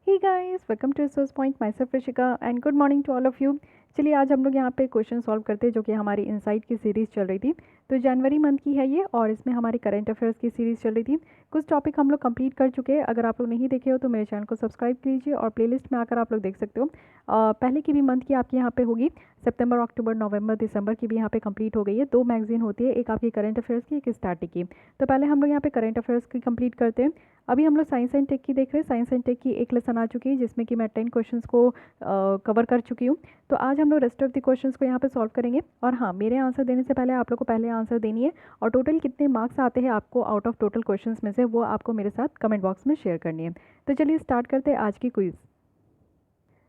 Hey guys, welcome to resource point. Myself Rishika and good morning to all of you. चलिए आज हम लोग यहाँ पे क्वेश्चन सॉल्व करते हैं जो कि हमारी इनसाइट की सीरीज़ चल रही थी। तो जनवरी मंथ की है ये और इसमें हमारी करंट अफेयर्स की सीरीज़ चल रही थी। कुछ टॉपिक हम लोग कंप्लीट कर चुके हैं। अगर आप लोग नहीं देखे हो तो मेरे चैनल को सब्सक्राइब कीजिए और प्लेलिस्ट में आकर आप लोग देख सकते हो। पहले की भी मंथ की आपकी यहाँ पे होगी। सितंबर, अक्टूबर, नवंबर, दिसंबर की भी यहाँ पे कंप्लीट हो गई है। 2 मैगजीन होती है, एक आपकी करंट अफेयर्स की, एक स्टैटिक की। तो पहले हम लोग यहाँ पे करंट अफेयर्स की कंप्लीट करते हैं। अभी हम लोग साइंस एंड टेक की देख रहे हैं। साइंस एंड टेक की एक लेसन आ चुकी है जिसमें कि मैं 10 क्वेश्चंस को कवर कर चुकी हूँ। तो आज हम लोग रेस्ट ऑफ द क्वेश्चंस को यहाँ पे सॉल्व करेंगे। और हाँ, मेरे आंसर देने से पहले आप लोग को पहले आंसर देनी है और टोटल कितने मार्क्स आते हैं आपको आउट ऑफ टोटल क्वेश्चंस में से, वो आपको मेरे साथ कमेंट बॉक्स में शेयर करनी है। तो चलिए स्टार्ट करते हैं आज की क्विज़।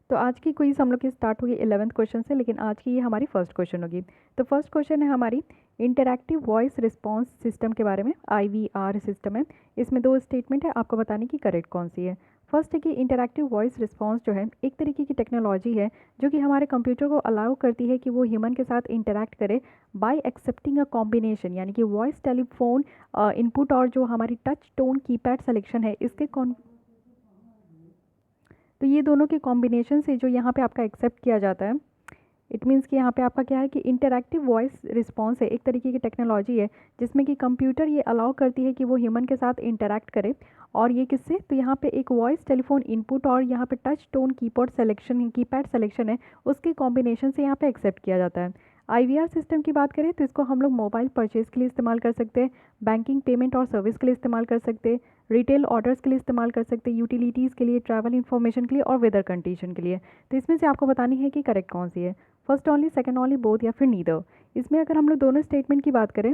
तो आज की क्विज़ हम लोग की स्टार्ट होगी 11th क्वेश्चन से, लेकिन आज की ये हमारी फर्स्ट क्वेश्चन होगी। तो फर्स्ट क्वेश्चन है हमारी इंटरैक्टिव वॉइस रिस्पॉन्स सिस्टम के बारे में। IVR सिस्टम है। इसमें 2 स्टेटमेंट है, आपको बताने की करेक्ट कौन सी है। फर्स्ट है कि इंटरैक्टिव वॉइस रिस्पॉन्स जो है एक तरीके की टेक्नोलॉजी है जो कि हमारे कंप्यूटर को अलाउ करती है कि वो ह्यूमन के साथ इंटरैक्ट करे बाय एक्सेप्टिंग अ कॉम्बिनेशन, यानी कि वॉइस टेलीफोन इनपुट और जो हमारी टच टोन कीपैड सेलेक्शन है इसके तो ये दोनों के कॉम्बिनेशन से जो यहाँ पे आपका एक्सेप्ट किया जाता है, इट मीन्स कि यहाँ पे आपका क्या है कि इंटरैक्टिव वॉइस रिस्पॉन्स है, एक तरीके की टेक्नोलॉजी है जिसमें कि कंप्यूटर ये अलाउ करती है कि वो ह्यूमन के साथ इंटरैक्ट करे। और ये किससे, तो यहाँ पे एक वॉइस टेलीफोन इनपुट और यहाँ पे टच टोन कीपैड सेलेक्शन है, उसके कॉम्बिनेशन से यहाँ पे एक्सेप्ट किया जाता है। IVR सिस्टम की बात करें तो इसको हम लोग मोबाइल परचेज के लिए इस्तेमाल कर सकते हैं, बैंकिंग पेमेंट और सर्विस के लिए इस्तेमाल कर सकते हैं, रिटेल ऑर्डर्स के लिए इस्तेमाल कर सकते हैं, यूटिलिटीज़ के लिए, ट्रैवल इन्फॉर्मेशन के लिए और वेदर कंडीशन के लिए। तो इसमें से आपको बतानी है कि करेक्ट कौन सी है, first only, second only, both या फिर नीदर। इसमें अगर हम लोग दोनों स्टेटमेंट की बात करें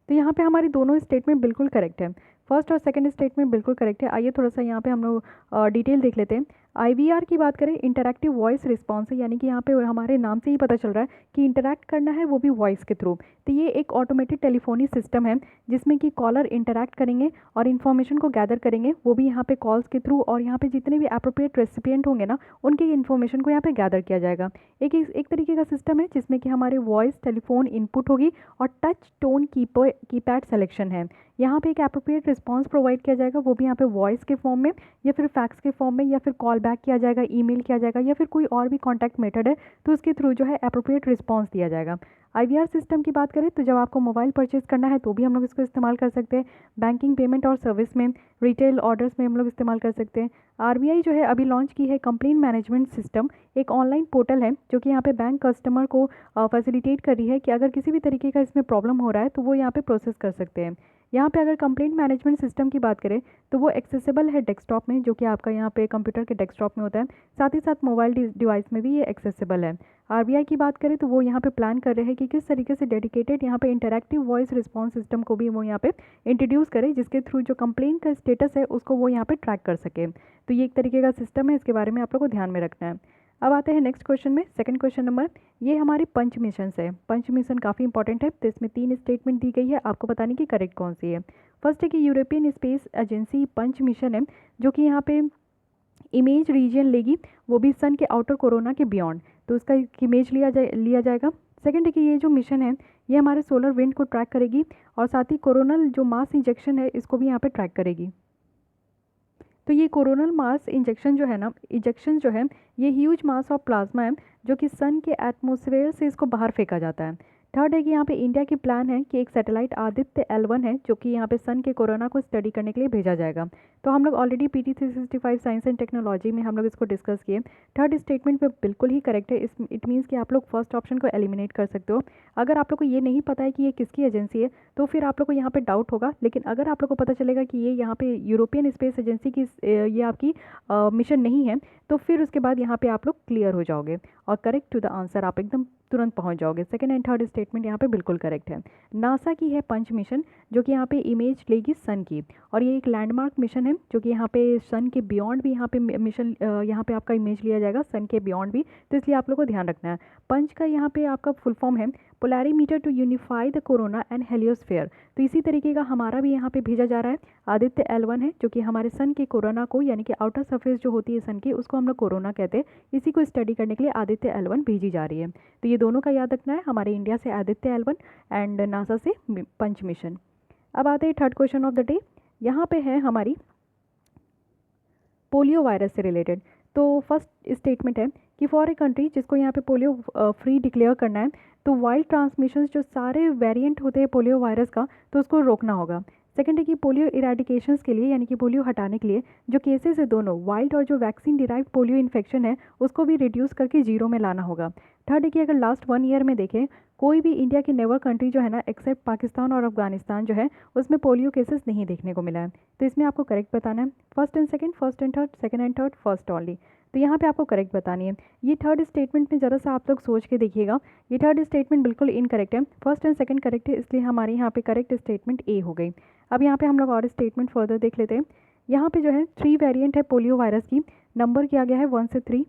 तो यहाँ पे हमारी दोनों स्टेटमेंट बिल्कुल करेक्ट है। फर्स्ट और सेकंड स्टेटमेंट बिल्कुल करेक्ट है। आइए थोड़ा सा यहाँ पे हम लोग डिटेल देख लेते हैं। IVR की बात करें, इंटरैक्टिव वॉइस रिस्पॉन्स है, यानी कि यहाँ पे हमारे नाम से ही पता चल रहा है कि इंटरैक्ट करना है वो भी वॉइस के थ्रू। तो ये एक ऑटोमेटेड टेलीफोनी सिस्टम है जिसमें कि कॉलर इंटरैक्ट करेंगे और इन्फॉर्मेशन को गैदर करेंगे, वो भी यहाँ पे कॉल्स के थ्रू, और यहाँ पे जितने भी अप्रोप्रिएट रेसिपिएंट होंगे ना उनकी इन्फॉर्मेशन को यहाँ पे गैदर किया जाएगा। एक तरीके का सिस्टम है जिसमें कि हमारे वॉइस टेलीफोन इनपुट होगी और टच टोन कीपैड सेलेक्शन है। यहाँ पे एक अप्रोप्रिएट रिस्पॉन्स प्रोवाइड किया जाएगा, वो भी यहाँ पे वॉइस के फॉर्म में या फिर फैक्स के फॉर्म में या फिर कॉल बैक किया जाएगा, ईमेल किया जाएगा या फिर कोई और भी कॉन्टैक्ट मेथड है तो उसके थ्रू जो है अप्रोप्रिएट रिस्पॉन्स दिया जाएगा। IVR सिस्टम की बात करें तो जब आपको मोबाइल परचेज करना है तो भी हम लोग इसको इस्तेमाल कर सकते हैं, बैंकिंग पेमेंट और सर्विस में, रिटेल ऑर्डर्स में हम लोग इस्तेमाल कर सकते हैं। RBI जो है अभी लॉन्च की है कंप्लेंट मैनेजमेंट सिस्टम, एक ऑनलाइन पोर्टल है जो कि यहाँ पे बैंक कस्टमर को फैसिलिटेट कर रही है कि अगर किसी भी तरीके का इसमें प्रॉब्लम हो रहा है तो वो यहाँ पे प्रोसेस कर सकते हैं। यहाँ पे अगर कंप्लेंट मैनेजमेंट सिस्टम की बात करें तो वो एक्सेसिबल है डेस्कटॉप में, जो कि आपका यहाँ पे कंप्यूटर के डेस्कटॉप में होता है, साथ ही साथ मोबाइल डिवाइस में भी ये एक्सेसिबल है। RBI की बात करें तो वो यहाँ पे प्लान कर रहे हैं कि किस तरीके से डेडिकेटेड यहाँ पे इंटरैक्टिव वॉइस रिस्पॉन्स सिस्टम को भी वो यहाँ पे इंट्रोड्यूस करें, जिसके थ्रू जो कंप्लेंट का स्टेटस है उसको वो यहाँ पे ट्रैक कर सके। तो ये एक तरीके का सिस्टम है, इसके बारे में आप लोग को ध्यान में रखना है। अब आते हैं नेक्स्ट क्वेश्चन में, सेकंड क्वेश्चन नंबर। ये हमारी पंच मिशन है। पंच मिशन काफ़ी इंपॉर्टेंट है, तो इसमें 3 स्टेटमेंट दी गई है, आपको बताने की करेक्ट कौन सी है। फर्स्ट है कि यूरोपियन स्पेस एजेंसी पंच मिशन है जो कि यहाँ पे इमेज रीजन लेगी, वो भी सन के आउटर कोरोना के बियॉन्ड, तो उसका इमेज लिया जाएगा। सेकंड है कि ये जो मिशन है ये हमारे सोलर विंड को ट्रैक करेगी और साथ ही कोरोनल जो मास इंजेक्शन है इसको भी यहाँ पे ट्रैक करेगी। तो ये कोरोनल मास इंजेक्शन जो है ना, इंजेक्शन जो है ये ह्यूज मास ऑफ प्लाज्मा है जो कि सन के एटमॉस्फेयर से इसको बाहर फेंका जाता है। थर्ड है कि यहाँ पे इंडिया की प्लान है कि एक सैटेलाइट आदित्य L1 है जो कि यहाँ पे सन के कोरोना को स्टडी करने के लिए भेजा जाएगा। तो हम लोग already PT 365 science and technology में हम लोग इसको डिस्कस किए। थर्ड स्टेटमेंट पे बिल्कुल ही करेक्ट है। इट मीन्स कि आप लोग फर्स्ट ऑप्शन को एलिमिनेट कर सकते हो। अगर आप लोग को ये नहीं पता है कि ये किसकी एजेंसी है तो फिर आप लोग को यहाँ पे डाउट होगा, लेकिन अगर आप लोग को पता चलेगा कि ये यहाँ पे यूरोपियन स्पेस एजेंसी की ये आपकी मिशन नहीं है तो फिर उसके बाद यहाँ पे आप लोग क्लियर हो जाओगे और करेक्ट टू द आंसर आप एकदम तुरंत पहुंच जाओगे। सेकंड एंड थर्ड स्टेटमेंट यहाँ पे बिल्कुल करेक्ट है। नासा की है पंच मिशन जो कि यहाँ पे इमेज लेगी सन की, और ये एक लैंडमार्क मिशन है जो कि यहाँ पे सन के बियॉन्ड भी यहाँ पे मिशन यहाँ पे आपका इमेज लिया जाएगा, सन के बियॉन्ड भी, तो इसलिए आप लोग को ध्यान रखना है। पंच का यहाँ पे आपका फुल फॉर्म है polarimeter to unify the corona and heliosphere. तो इसी तरीके का हमारा भी यहाँ पे भेजा जा रहा है आदित्य L1 है जो कि हमारे सन के कोरोना को, यानी कि आउटर सरफेस जो होती है सन की, उसको हम लोग कोरोना कहते हैं, इसी को स्टडी करने के लिए आदित्य L1 भेजी जा रही है। तो ये दोनों का याद रखना है, हमारे इंडिया से आदित्य L1 एंड नासा से पंच मिशन। अब आते हैं third question of the day. यहाँ पे है हमारी पोलियो वायरस से रिलेटेड। तो फर्स्ट स्टेटमेंट है कि फॉर ए कंट्री जिसको यहाँ पे पोलियो फ्री डिक्लेयर करना है, तो वाइल्ड ट्रांसमिशन जो सारे वेरिएंट होते हैं पोलियो वायरस का, तो उसको रोकना होगा। सेकेंड है कि पोलियो इरेडिकेशंस के लिए, यानी कि पोलियो हटाने के लिए जो केसेस है दोनों वाइल्ड और जो वैक्सीन डिराइव्ड पोलियो इन्फेक्शन है, उसको भी रिड्यूस करके जीरो में लाना होगा। थर्ड है कि अगर लास्ट 1 ईयर में देखें, कोई भी इंडिया के नेबर कंट्री जो है ना, एक्सेप्ट पाकिस्तान और अफगानिस्तान जो है, उसमें पोलियो केसेस नहीं देखने को मिला है। तो इसमें आपको करेक्ट बताना है first and second, first and third, second and third, first only. तो यहाँ पे आपको करेक्ट बतानी है। ये थर्ड स्टेटमेंट में ज़रा सा आप लोग सोच के देखिएगा, ये थर्ड स्टेटमेंट बिल्कुल इनकरेक्ट है, फर्स्ट एंड सेकंड करेक्ट है, इसलिए हमारे यहाँ पे करेक्ट स्टेटमेंट ए हो गई। अब यहाँ पे हम लोग और स्टेटमेंट फर्दर देख लेते हैं। यहाँ पे जो है 3 वेरिएंट है पोलियो वायरस की, नंबर किया गया है 1 से 3।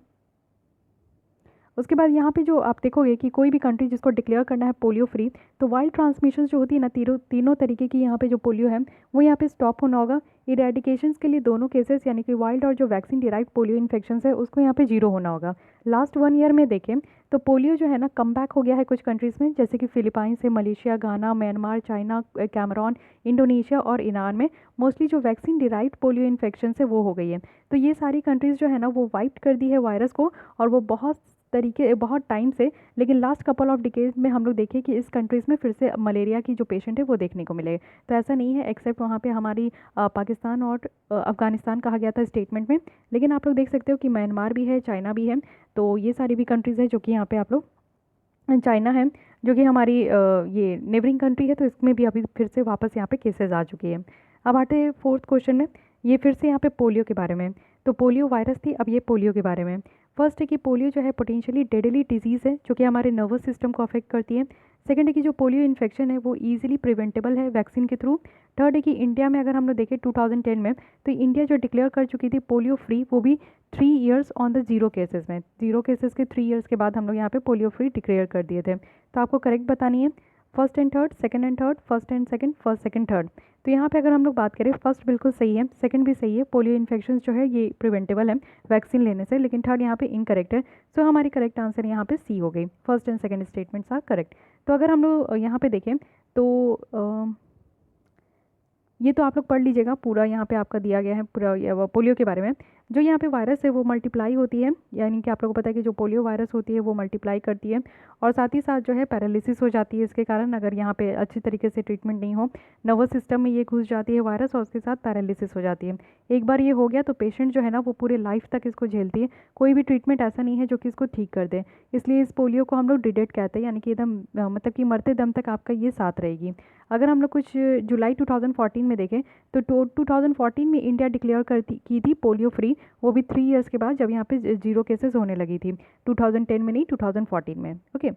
उसके बाद यहाँ पे जो आप देखोगे कि कोई भी कंट्री जिसको डिक्लेयर करना है पोलियो फ्री, तो वाइल्ड ट्रांसमिशन जो होती है ना, तीनों तरीके की यहाँ पे जो पोलियो है वो यहाँ पे स्टॉप होना होगा। इरेडिकेशंस के लिए दोनों केसेस, यानी कि वाइल्ड और जो वैक्सीन डिराइव्ड पोलियो इन्फेक्शन है, उसको यहाँ पे जीरो होना होगा। लास्ट 1 ईयर में देखें तो पोलियो जो है ना कम बैक हो गया है कुछ कंट्रीज़ में, जैसे कि फिलीपाइंस से, मलेशिया, गाना, म्यांमार, चाइना, कैमरून, इंडोनेशिया और ईरान में मोस्टली जो वैक्सीन डिराइव्ड पोलियो इन्फेक्शन है वो हो गई है। तो ये सारी कंट्रीज़ जो है ना वो वाइप कर दी है वायरस को, और वो बहुत टाइम से, लेकिन लास्ट कपल ऑफ डिकेड में हम लोग देखें कि इस कंट्रीज़ में फिर से मलेरिया की जो पेशेंट है वो देखने को मिले। तो ऐसा नहीं है, एक्सेप्ट वहाँ पे हमारी पाकिस्तान और अफगानिस्तान कहा गया था स्टेटमेंट में, लेकिन आप लोग देख सकते हो कि म्यांमार भी है, चाइना भी है। तो ये सारी भी कंट्रीज़ है जो कि यहाँ पे आप लोग, चाइना है जो कि हमारी ये नेबरिंग कंट्री है, तो इसमें भी अभी फिर से वापस यहाँ पे केसेस आ चुके हैं। अब आते हैं फोर्थ क्वेश्चन में, ये फिर से यहाँ पे पोलियो के बारे में। तो पोलियो वायरस थी, अब ये पोलियो के बारे में। फर्स्ट है कि पोलियो जो है पोटेंशियली डेडली डिजीज़ है जो कि हमारे नर्वस सिस्टम को अफेक्ट करती है। सेकंड है कि जो पोलियो इन्फेक्शन है वो ईजिली प्रिवेंटेबल है वैक्सीन के थ्रू। थर्ड है कि इंडिया में अगर हम लोग देखें 2010 में, तो इंडिया जो डिक्लेयर कर चुकी थी पोलियो फ्री, वो भी 3 years on the zero cases में, जीरो केसेस के 3 ईयर्स के बाद हम लोग यहाँ पे पोलियो फ्री डिक्लेयर कर दिए थे। तो आपको करेक्ट बतानी है first and third, second and third, first and second, first second third. तो यहाँ पे अगर हम लोग बात करें, फर्स्ट बिल्कुल सही है, सेकंड भी सही है, पोलियो इन्फेक्शन जो है ये प्रिवेंटेबल है वैक्सीन लेने से, लेकिन थर्ड यहाँ पे इनकरेक्ट है। सो हमारी करेक्ट आंसर यहाँ पे सी हो गई, first and second statements are correct. तो अगर हम लोग यहाँ पे देखें तो ये तो आप लोग पढ़ लीजिएगा पूरा, यहाँ पे आपका दिया गया है पूरा पोलियो के बारे में। जो यहाँ पे वायरस है वो मल्टीप्लाई होती है, यानी कि आप लोगों को पता है कि जो पोलियो वायरस होती है वो मल्टीप्लाई करती है, और साथ ही साथ जो है पैरालिसिस हो जाती है इसके कारण, अगर यहाँ पे अच्छी तरीके से ट्रीटमेंट नहीं हो। नर्वस सिस्टम में ये घुस जाती है वायरस और उसके साथ पैरालिसिस हो जाती है। एक बार ये हो गया तो पेशेंट जो है ना वो पूरे लाइफ तक इसको झेलती है, कोई भी ट्रीटमेंट ऐसा नहीं है जो कि इसको ठीक कर दे। इसलिए इस पोलियो को हम लोग डिडेट कहते हैं, यानी कि एकदम मतलब कि मरते दम तक आपका ये साथ रहेगी। अगर हम लोग कुछ जुलाई 2014 में देखें, तो 2014 में इंडिया डिक्लेयर की थी पोलियो फ्री, वो भी 3 ईयर्स के बाद, जब यहाँ पे जीरो केसेस होने लगी थी, 2010 में नहीं 2014 में। ओके,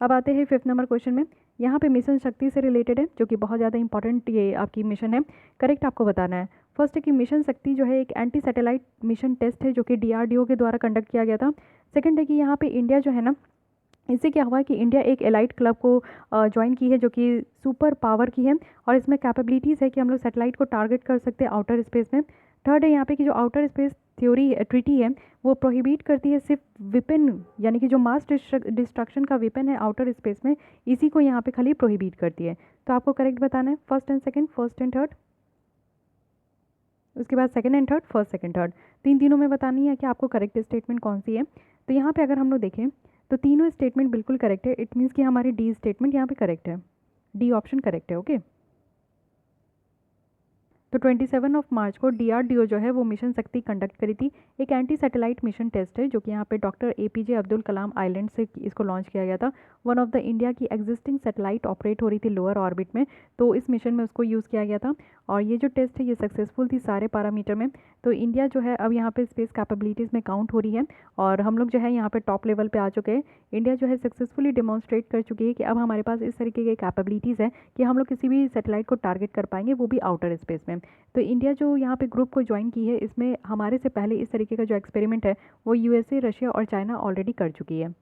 अब आते हैं 5th नंबर क्वेश्चन में। यहाँ पे मिशन शक्ति से रिलेटेड है, जो कि बहुत ज़्यादा इंपॉर्टेंट ये आपकी मिशन है, करेक्ट आपको बताना है। फर्स्ट है कि मिशन शक्ति जो है एक एंटी सैटेलाइट मिशन टेस्ट है जो कि DRDO के द्वारा कंडक्ट किया गया था। सेकंड है कि यहाँ पे इंडिया जो है ना, इससे क्या हुआ कि इंडिया एक एलाइट क्लब को ज्वाइन की है जो कि सुपर पावर की है, और इसमें कैपेबिलिटीज़ है कि हम लोग सैटेलाइट को टारगेट कर सकते हैं आउटर स्पेस में। थर्ड है यहाँ पे कि जो आउटर स्पेस थ्योरी ट्रीटी है वो प्रोहिबिट करती है सिर्फ विपिन, यानी कि जो मास डिस्ट्रक्शन का विपिन है आउटर स्पेस में, इसी को यहाँ पे खाली प्रोहिबिट करती है। तो आपको करेक्ट बताना है first and second, first and third, उसके बाद second and third, first second third, तीनों में बतानी है कि आपको करेक्ट स्टेटमेंट कौन सी है। तो यहाँ पे अगर हम लोग देखें तो तीनों स्टेटमेंट बिल्कुल करेक्ट है, इट मीन्स कि हमारी डी स्टेटमेंट यहाँ पे करेक्ट है, डी ऑप्शन करेक्ट है। ओके, तो 27 मार्च को DRDO जो है वो मिशन शक्ति कंडक्ट करी थी, एक एंटी सैटेलाइट मिशन टेस्ट है जो कि यहाँ पे doctor APJ Abdul Kalam island से इसको लॉन्च किया गया था। वन ऑफ द इंडिया की एग्जिस्टिंग सैटेलाइट ऑपरेट हो रही थी लोअर ऑर्बिट में, तो इस मिशन में उसको यूज़ किया गया था, और ये जो टेस्ट है ये सक्सेसफुल थी सारे पैरामीटर में। तो इंडिया जो है अब यहाँ पे स्पेस कैपेबिलिटीज़ में काउंट हो रही है, और हम लोग जो है यहाँ पे टॉप लेवल पे आ चुके हैं। इंडिया जो है सक्सेसफुली डेमोन्स्ट्रेट कर चुकी है कि अब हमारे पास इस तरीके की कैपेबिलिटीज़ है कि हम लोग किसी भी सैटेलाइट को टारगेट कर पाएंगे, वो भी आउटर स्पेस में। तो इंडिया जो यहाँ पे ग्रुप को ज्वाइन की है, इसमें हमारे से पहले इस तरीके का जो एक्सपेरिमेंट है वो USA, रशिया और चाइना ऑलरेडी कर चुकी है।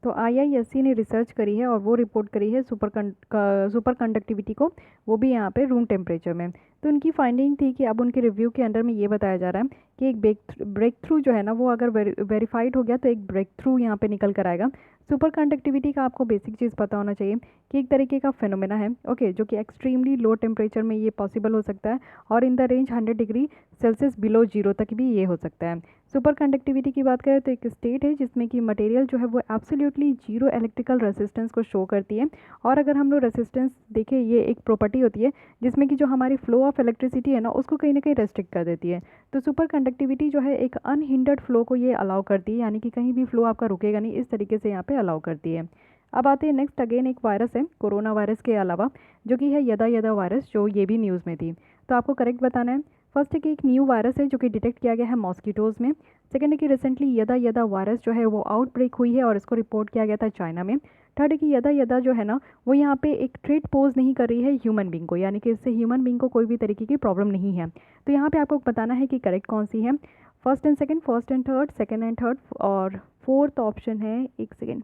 तो IISc ने रिसर्च करी है और वो रिपोर्ट करी है सुपर कंडक्टिविटी को, वो भी यहाँ पे रूम टेम्परेचर में। तो उनकी फाइंडिंग थी कि अब उनके रिव्यू के अंडर में ये बताया जा रहा है कि एक ब्रेक थ्रू जो है ना वो अगर वेरीफाइड हो गया तो एक ब्रेक थ्रू यहाँ पे निकल कर आएगा। सुपर कंडक्टिविटी का आपको बेसिक चीज़ पता होना चाहिए कि एक तरीके का फिनोमेना है, ओके, जो कि एक्सट्रीमली लो टेम्परेचर में ये पॉसिबल हो सकता है और in the range 100 degree Celsius below zero तक भी ये हो सकता है। सुपर कंडक्टिविटी की बात करें तो एक स्टेट है जिसमें कि मटेरियल जो है वो एब्सोल्युटली जीरो इलेक्ट्रिकल रेसिस्टेंस को शो करती है। और अगर हम लोग रेसिस्टेंस देखें, ये एक प्रॉपर्टी होती है जिसमें कि जो हमारी फ्लो ऑफ इलेक्ट्रिसिटी है ना उसको कहीं ना कहीं रेस्ट्रिक्ट कर देती है। तो सुपर कंडक्टिविटी जो है एक अनहिंडर्ड फ्लो को ये अलाउ करती है, यानी कि कहीं भी फ्लो आपका रुकेगा नहीं, इस तरीके से यहाँ पे अलाउ करती है। अब आते हैं नेक्स्ट, अगेन एक वायरस है कोरोना वायरस के अलावा, जो कि है यदा यदा वायरस, जो ये भी न्यूज़ में थी। तो आपको करेक्ट बताना है। फर्स्ट है कि एक न्यू वायरस है जो कि डिटेक्ट किया गया है मॉस्किटोज़ में। सेकंड है कि रिसेंटली यदा यदा वायरस जो है वो आउटब्रेक हुई है और इसको रिपोर्ट किया गया था चाइना में। थर्ड है कि यदा यदा जो है ना वो यहाँ पे एक थ्रेट पोज नहीं कर रही है ह्यूमन बींग को, यानी कि इससे ह्यूमन बींग को कोई भी तरीके की प्रॉब्लम नहीं है। तो यहाँ पे आपको बताना है कि करेक्ट कौन सी है, first and third, second and third, और फोर्थ ऑप्शन है, एक second,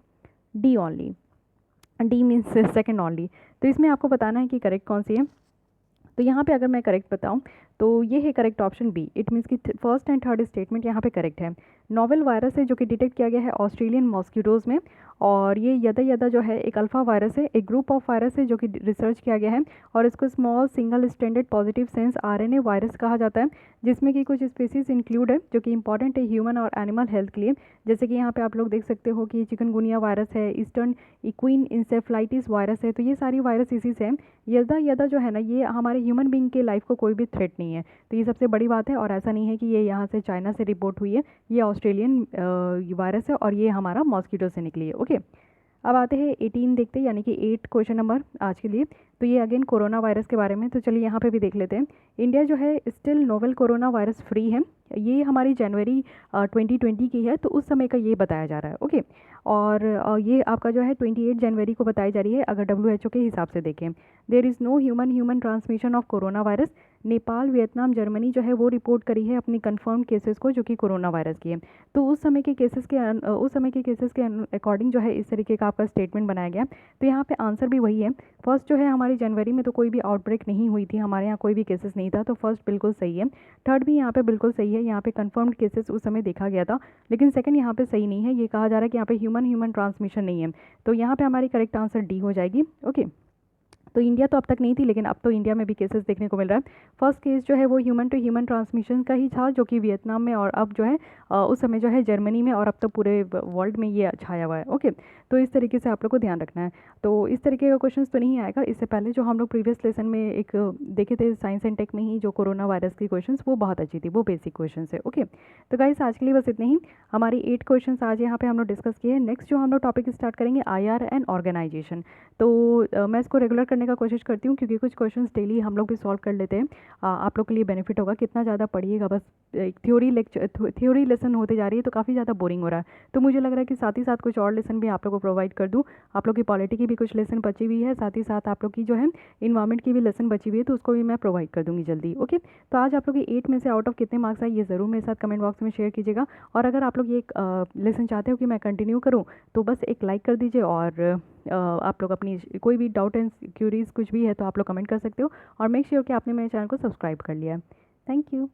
D only, D means second only. तो इसमें आपको बताना है कि करेक्ट कौन सी है। तो यहाँ पे अगर मैं करेक्ट बताऊँ तो ये है correct option B, it means कि फर्स्ट एंड थर्ड स्टेटमेंट यहाँ पे करेक्ट है। नोवेल वायरस है जो कि डिटेक्ट किया गया है ऑस्ट्रेलियन मॉस्किटोज़ में, और ये यदा यदा जो है एक अल्फा वायरस है, एक ग्रुप ऑफ वायरस है जो कि रिसर्च किया गया है और इसको small single standard positive sense RNA virus कहा जाता है, जिसमें कि कुछ स्पीसीज इंक्लूड है जो कि इंपॉर्टेंट है ह्यूमन और एनिमल हेल्थ के लिए। जैसे कि यहाँ पे आप लोग देख सकते हो कि चिकनगुनिया वायरस है, ईस्टर्न इक्विन इंसेफ्लाइटिस वायरस है, तो ये सारी वायरस इसी से है। यदा यदा जो है ना ये हमारे ह्यूमन बींग के लाइफ को कोई भी थ्रेट नहीं है, तो ये सबसे बड़ी बात है। और ऐसा नहीं है कि ये यहाँ से चाइना से रिपोर्ट हुई है, ये ऑस्ट्रेलियन वायरस है और ये हमारा मॉस्किटो से निकली है, ओके। अब आते हैं 18 देखते हैं, यानी कि 8 क्वेश्चन नंबर आज के लिए। तो ये अगेन कोरोना वायरस के बारे में, तो चलिए यहाँ पे भी देख लेते हैं। इंडिया जो है still novel corona virus free है, ये हमारी जनवरी 2020 की है, तो उस समय का ये बताया जा रहा है, ओके। और ये आपका जो है 28 जनवरी को बताई जा रही है अगर WHO के हिसाब से देखें। There is no human transmission of corona virus. Nepal, Vietnam, Germany जो है वो रिपोर्ट करी है अपनी कंफर्म केसेस को जो कि कोरोना वायरस की है। तो उस समय के केसेस के अकॉर्डिंग जो है इस तरीके का आपका स्टेटमेंट बनाया गया। तो यहाँ पे आंसर भी वही है। फर्स्ट जो है हमारी जनवरी में तो कोई भी आउटब्रेक नहीं हुई थी, हमारे यहाँ कोई भी केसेस नहीं था, तो फर्स्ट बिल्कुल सही है। थर्ड भी यहाँ पे बिल्कुल सही है, यहाँ पे कंफर्म्ड केसेस उस समय देखा गया था। लेकिन सेकंड यहाँ पे सही नहीं है, ये कहा जा रहा है कि यहाँ पे ह्यूमन ट्रांसमिशन नहीं है। तो यहाँ पे हमारी करेक्ट आंसर डी हो जाएगी, ओके। तो इंडिया तो अब तक नहीं थी, लेकिन अब तो इंडिया में भी केसेस देखने को मिल रहा है। फर्स्ट केस जो है वो ह्यूमन टू ह्यूमन ट्रांसमिशन का ही था, जो कि वियतनाम में, और अब जो है उस समय जो है जर्मनी में, और अब तो पूरे वर्ल्ड में ये छाया हुआ है, ओके। तो इस तरीके से आप लोग को ध्यान रखना है। तो इस तरीके का क्वेश्चन तो नहीं आएगा। इससे पहले जो हम लोग प्रीवियस लेसन में एक देखे थे साइंस एंड टेक में ही, जो कोरोना वायरस की क्वेश्चन वो बहुत अच्छी थी, वो बेसिक क्वेश्चन है, ओके। तो गाइस आज के लिए बस इतने ही, हमारी 8 क्वेश्चन आज यहाँ पे हम लोग डिस्कस किए हैं। नेक्स्ट जो हम लोग टॉपिक स्टार्ट करेंगे IR एंड ऑर्गेनाइजेशन। तो मैं इसको रेगुलर करने का कोशिश करती हूँ, क्योंकि कुछ क्वेश्चंस डेली हम लोग भी सॉल्व कर लेते हैं। आप लोग के लिए बेनिफिट होगा, कितना ज़्यादा पढ़िएगा, बस एक थ्योरी लेसन होते जा रही है तो काफ़ी ज़्यादा बोरिंग हो रहा है। तो मुझे लग रहा है कि साथ ही साथ कुछ और लेसन भी आप लोग को प्रोवाइड कर दूँ। आप लोग की पॉलिटी की भी कुछ लेसन बची हुई है, साथ ही साथ आप लोग की जो है इन्वायरमेंट की भी लेसन बची हुई है, तो उसको भी मैं प्रोवाइड कर दूँगी जल्दी, ओके। तो आज आप लोग की 8 में से आउट ऑफ कितने मार्क्स आए ये ज़रूर मेरे साथ कमेंट बॉक्स में शेयर कीजिएगा। और अगर आप लोग ये लेसन चाहते हो कि मैं कंटिन्यू करूँ तो बस एक लाइक कर दीजिए, और आप लोग अपनी कोई भी डाउट एंड क्यूरीज कुछ भी है तो आप लोग कमेंट कर सकते हो, और मेक श्योर कि आपने मेरे चैनल को सब्सक्राइब कर लिया है। Thank you.